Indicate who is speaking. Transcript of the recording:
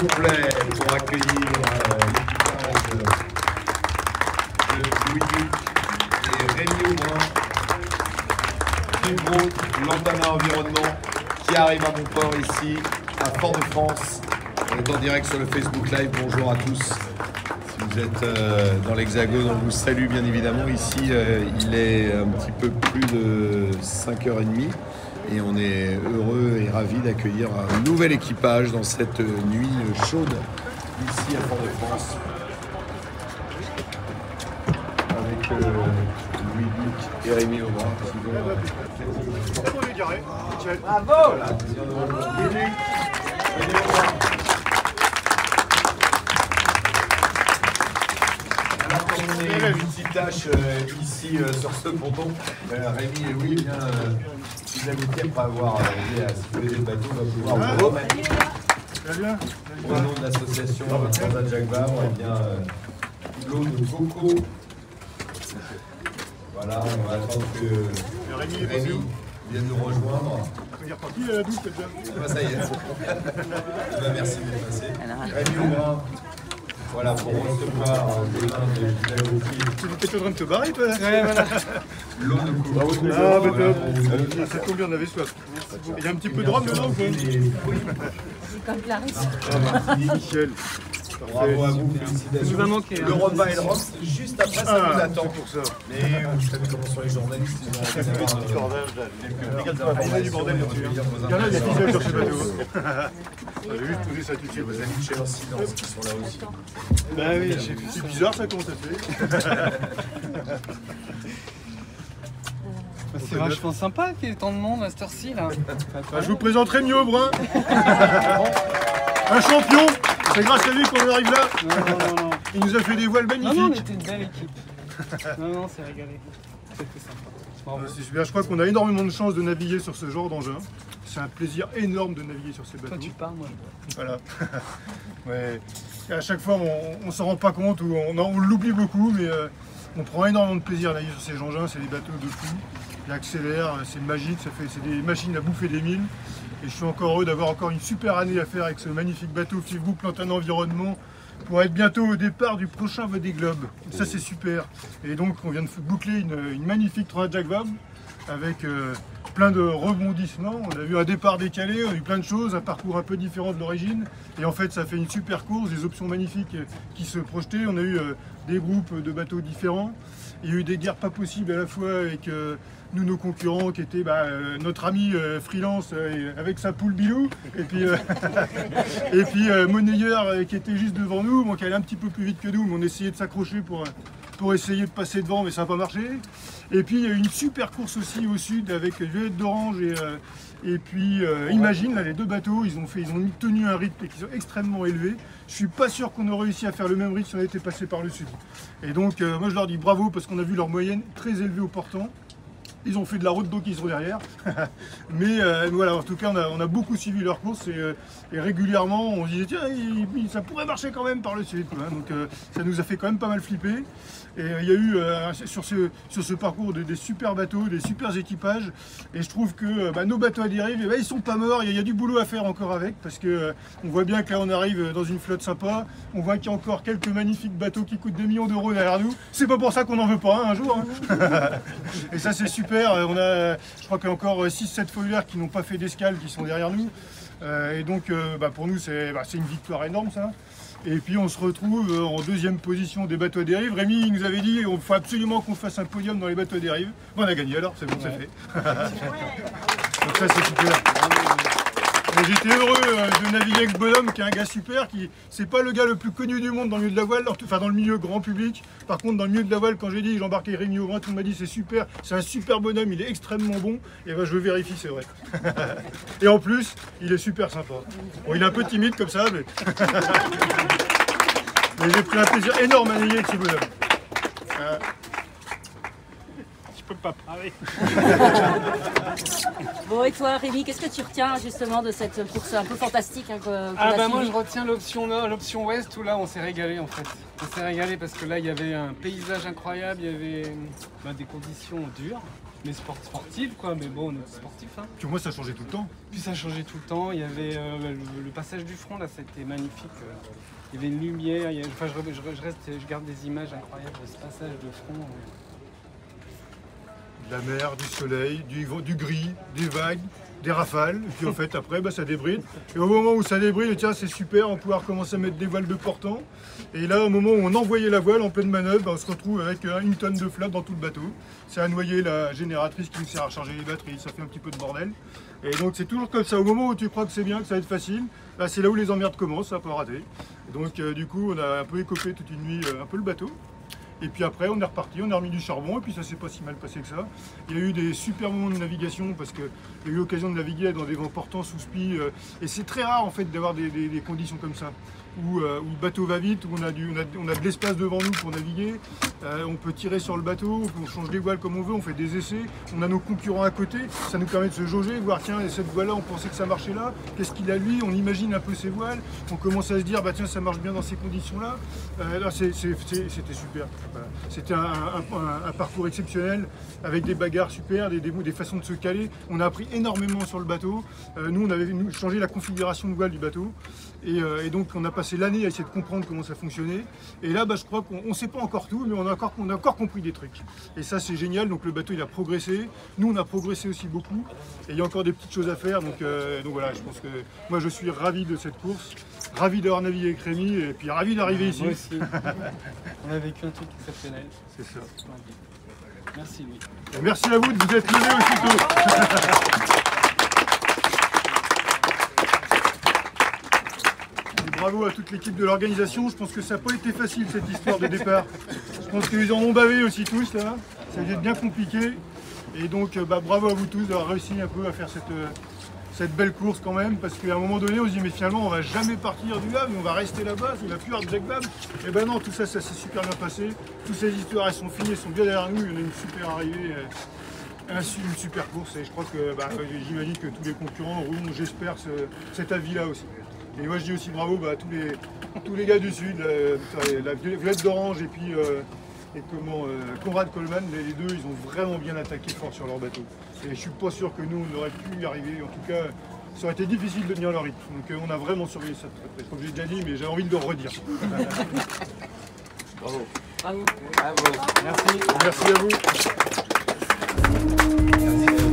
Speaker 1: complet pour accueillir l'équipage de Louis-Luc et Rémi Aubrin du groupe Lantana Environnement qui arrive à Montport ici, à Fort-de-France. On est en direct sur le Facebook Live. Bonjour à tous. Si vous êtes dans l'Hexagone, on vous salue bien évidemment. Ici, il est un petit peu plus de 5h30 et on est heureux et ravis d'accueillir un nouvel équipage dans cette nuit chaude ici à Fort-de-France. Avec Louis-Luc et Rémi Aubrin qui vont... Bravo! On est une petite tâche ici sur ce ponton. Rémi et Louis, bien, si l'amitié après avoir aidé à sécuriser le bateau, va pouvoir vous remettre au nom de l'association Transat Jacques Vabre, et bien l'eau de coco. Voilà, on va attendre que Rémi vienne nous rejoindre.
Speaker 2: Il est reparti à la douche, déjà.
Speaker 1: Bah, ça y est. Merci d'être passé. Rémi Aubrin. Voilà, pour recevoir des vins de Villa.
Speaker 2: Tu étais en train de te barrer, toi, là?
Speaker 3: Ouais, voilà.
Speaker 1: L'eau de coco.
Speaker 2: Ah, bah top. Ça tombe bien, on avait soif. Il y a un petit peu de rhum dedans, ou quoi?
Speaker 4: Comme Clarisse.
Speaker 2: Ah, merci, Michel.
Speaker 1: Bravo à vous, félicitations.
Speaker 3: Il va manquer.
Speaker 1: Le repas et le rhum, c'est juste après, ça nous attend.
Speaker 2: Pour ça.
Speaker 1: Mais vous savez comment sont les journalistes, ils ont envie d'avoir
Speaker 2: Il y a du bordel là-dessus. Il y en a des fidèles sur ce bateau. On avait juste posé ça tout de suite.
Speaker 1: Vos amis de chez Silence qui sont là aussi.
Speaker 2: Bah oui, c'est bizarre ça, comment ça fait.
Speaker 3: C'est vachement sympa qu'il y ait tant de monde à cette heure-ci là.
Speaker 2: Je vous présente Rémi Aubrin. Un champion. C'est grâce à lui qu'on en arrive là.
Speaker 3: Non.
Speaker 2: Il nous a fait des voiles magnifiques.
Speaker 3: Non, on était une belle équipe. Non, c'est régalé. C'était sympa.
Speaker 2: C'est super, je crois qu'on a énormément de chance de naviguer sur ce genre d'engin. C'est un plaisir énorme de naviguer sur ces bateaux.
Speaker 3: Toi tu parles, moi je vois.
Speaker 2: Voilà. Ouais. Et à chaque fois, on s'en rend pas compte ou on l'oublie beaucoup, mais on prend énormément de plaisir à naviguer sur ces engins. C'est des bateaux de fou. Ils accélèrent, c'est magique, c'est des machines à bouffer des mines. Et je suis encore heureux d'avoir encore une super année à faire avec ce magnifique bateau Fil Group Lantana Environnement pour être bientôt au départ du prochain Vendée Globe. Ça c'est super. Et donc on vient de boucler une magnifique Transat Jacques Vabre avec plein de rebondissements. On a vu un départ décalé, on a eu plein de choses, un parcours un peu différent de l'origine. Et en fait ça fait une super course, des options magnifiques qui se projetaient. On a eu des groupes de bateaux différents. Il y a eu des guerres pas possibles à la fois avec nous, nos concurrents qui étaient notre ami freelance avec sa poule Bilou et puis Monnayeur qui était juste devant nous, bon, qui allait un petit peu plus vite que nous, mais on essayait de s'accrocher pour essayer de passer devant, mais ça n'a pas marché. Et puis il y a eu une super course aussi au sud avec Violette d'Orange et puis Imagine, là, les deux bateaux, ils ont tenu un rythme qui sont extrêmement élevés. Je suis pas sûr qu'on aurait réussi à faire le même rythme si on était passé par le sud. Et donc moi je leur dis bravo parce qu'on a vu leur moyenne très élevée au portant. Ils ont fait de la route d'eau qui sont derrière. Mais voilà, en tout cas, on a beaucoup suivi leur course et régulièrement, on se disait tiens, ça pourrait marcher quand même par le sud. Quoi. Donc ça nous a fait quand même pas mal flipper. Et il y a eu sur ce parcours des super bateaux, des super équipages. Et je trouve que nos bateaux à dérive, ils sont pas morts. Il y a du boulot à faire encore avec parce que on voit bien que là, on arrive dans une flotte sympa. On voit qu'il y a encore quelques magnifiques bateaux qui coûtent 2 millions d'euros derrière nous. C'est pas pour ça qu'on n'en veut pas un jour. Hein. Et ça, c'est super. On a, je crois qu'il y a encore 6-7 foliaires qui n'ont pas fait d'escale, qui sont derrière nous. Et donc, pour nous, c'est une victoire énorme, ça. Et puis, on se retrouve en deuxième position des bateaux à dérive. Rémi nous avait dit qu'il faut absolument qu'on fasse un podium dans les bateaux à dérive. Bon, on a gagné alors, c'est bon, c'est fait. Donc ça, c'est super. J'étais heureux de naviguer avec ce bonhomme qui est un gars super, c'est pas le gars le plus connu du monde dans le milieu de la voile, enfin dans le milieu grand public. Par contre dans le milieu de la voile, quand j'ai dit j'embarquais Rémi Aubrin, tout le monde m'a dit c'est super, c'est un super bonhomme, il est extrêmement bon. Et je veux vérifier, c'est vrai. Et en plus, il est super sympa. Bon, il est un peu timide comme ça, mais, mais j'ai pris un plaisir énorme à naviguer avec ce bonhomme. Je peux pas parler.
Speaker 4: Bon, et toi, Rémi, qu'est-ce que tu retiens justement de cette course un peu fantastique
Speaker 3: moi je retiens l'option nord, l'option ouest où là on s'est régalé en fait. On s'est régalé parce que là il y avait un paysage incroyable, il y avait des conditions dures. sportive quoi, mais bon, on est sportif. Hein.
Speaker 2: Puis moi, ça changeait tout le temps.
Speaker 3: Puis ça changeait tout le temps. Il y avait le passage du front là, c'était magnifique. Il y avait une lumière. Enfin, je garde des images incroyables de ce passage de front.
Speaker 2: De la mer, du soleil, du gris, des vagues, des rafales. Et puis en fait, après, bah, ça débride. Et au moment où ça débride, tiens, c'est super, on peut recommencer à mettre des voiles de portant. Et là, au moment où on envoyait la voile en pleine manœuvre, bah, on se retrouve avec une tonne de flotte dans tout le bateau. C'est à noyer la génératrice qui nous sert à charger les batteries. Ça fait un petit peu de bordel. Et donc c'est toujours comme ça. Au moment où tu crois que c'est bien, que ça va être facile, là, c'est là où les emmerdes commencent, ça peut rater. Donc du coup, on a un peu écopé toute une nuit un peu le bateau. Et puis après, on est reparti, on a remis du charbon, et puis ça s'est pas si mal passé que ça. Il y a eu des super moments de navigation, parce qu'il y a eu l'occasion de naviguer dans des vents portants sous spi, et c'est très rare en fait d'avoir des conditions comme ça, où le bateau va vite, où on a de l'espace devant nous pour naviguer, on peut tirer sur le bateau, on change les voiles comme on veut, on fait des essais, on a nos concurrents à côté, ça nous permet de se jauger, de voir tiens, cette voile-là, on pensait que ça marchait là, qu'est-ce qu'il a lui, on imagine un peu ses voiles, on commence à se dire, bah tiens, ça marche bien dans ces conditions-là. Là, c'était super. Voilà. C'était un parcours exceptionnel, avec des bagarres super, des façons de se caler. On a appris énormément sur le bateau. Nous, on avait changé la configuration de voile du bateau. Et donc, on a passé l'année à essayer de comprendre comment ça fonctionnait. Et là, bah, je crois qu'on ne sait pas encore tout, mais on a encore compris des trucs. Et ça, c'est génial. Donc, le bateau, il a progressé. Nous, on a progressé aussi beaucoup. Et il y a encore des petites choses à faire. Donc voilà, je pense que moi, je suis ravi de cette course. Ravi d'avoir navigué avec Rémi. Et puis, ravi d'arriver ici.
Speaker 3: Moi aussi. On a vécu un truc exceptionnel.
Speaker 2: C'est ça.
Speaker 3: Merci Louis.
Speaker 2: Et merci à vous de vous être levé aussitôt. Bravo à toute l'équipe de l'organisation. Je pense que ça n'a pas été facile cette histoire de départ. Je pense qu'ils en ont bavé aussi tous là. Ça a été bien compliqué. Et donc bah, bravo à vous tous d'avoir réussi un peu à faire cette belle course quand même, parce qu'à un moment donné on se dit mais finalement on va jamais partir du Havre, on va rester là-bas, il va plus y avoir de Jack Bab. Et ben non, tout ça s'est super bien passé, toutes ces histoires elles sont finies, elles sont bien derrière nous, on a une super arrivée, une super course, et je crois que bah, j'imagine que tous les concurrents auront, j'espère, cet avis-là aussi. Et moi je dis aussi bravo bah, à tous les gars du Sud, la Violette d'Orange et puis Conrad Coleman, les deux, ils ont vraiment bien attaqué fort sur leur bateau. Et je suis pas sûr que nous, on aurait pu y arriver. En tout cas, ça aurait été difficile de tenir leur rythme. Donc on a vraiment surveillé ça très près. Comme j'ai déjà dit, mais j'ai envie de le redire.
Speaker 1: Bravo.
Speaker 4: Bravo.
Speaker 3: Bravo. Merci.
Speaker 2: Merci à vous.
Speaker 1: Merci.